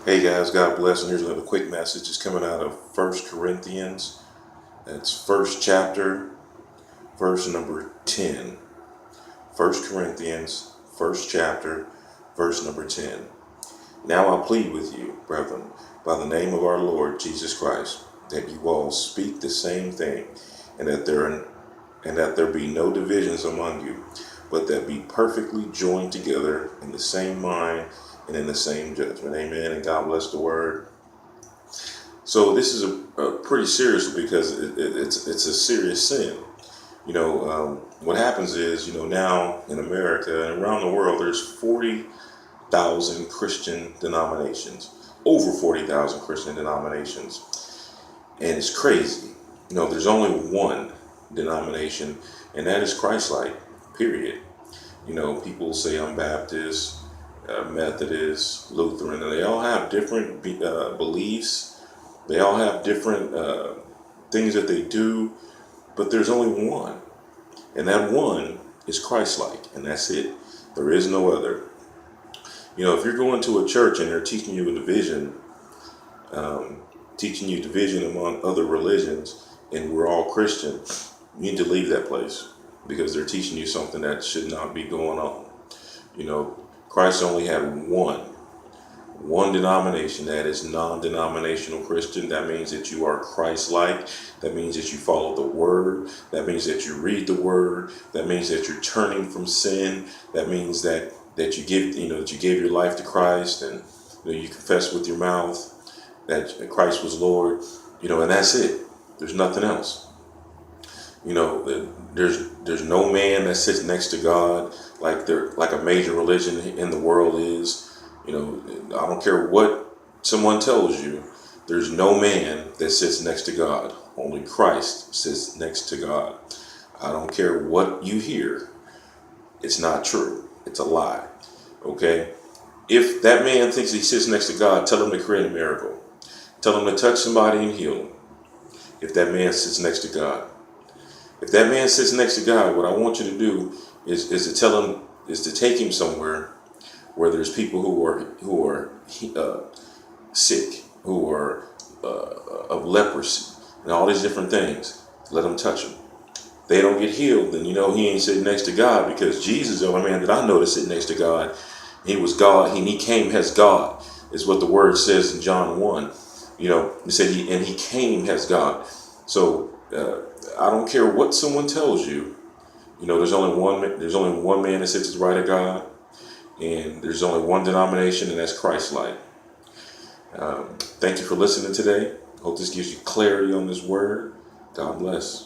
Hey guys, God bless, and here's another quick message. It's coming out of First Corinthians. That's first chapter, verse number 10. First Corinthians, first chapter, verse number 10. Now I plead with you, brethren, by the name of our Lord Jesus Christ, that you all speak the same thing, and that there be no divisions among you, but that be perfectly joined together in the same mind and in the same judgment. Amen. And God bless the word. So this is a pretty serious, because it's a serious sin. What happens is, now in America and around the world, there's 40,000 Christian denominations, over 40,000 Christian denominations, and it's crazy. There's only one denomination, and that is Christ-like. Period. People say I'm Baptist, Methodist, Lutheran, and they all have different beliefs. They all have different things that they do, but there's only one, and that one is Christ-like, and that's it. There is no other. If you're going to a church and they're teaching you a division, among other religions, and we're all Christian, you need to leave that place, because they're teaching you something that should not be going on. Christ only had one denomination, that is non-denominational Christian. That means that you are Christ-like. That means that you follow the word. That means that you read the word. That means that you're turning from sin. That means that you gave your life to Christ, and you confess with your mouth that Christ was Lord. And that's it. There's nothing else. There's no man that sits next to God like a major religion in the world is. I don't care what someone tells you. There's no man that sits next to God. Only Christ sits next to God. I don't care what you hear. It's not true. It's a lie. Okay? If that man thinks he sits next to God, tell him to create a miracle. Tell him to touch somebody and heal them. If that man sits next to God. If that man sits next to God, what I want you to do is to take him somewhere where there's people who are sick, who are of leprosy, and all these different things. Let them touch them. They don't get healed, then he ain't sitting next to God, because Jesus, the only man that I know to sit next to God, he was God. He came as God, is what the word says in John 1. He said he came as God. So I don't care what someone tells you. There's only one man that sits at the right of God, and there's only one denomination, and that's Christ-like. Thank you for listening today. Hope this gives you clarity on this word. God bless.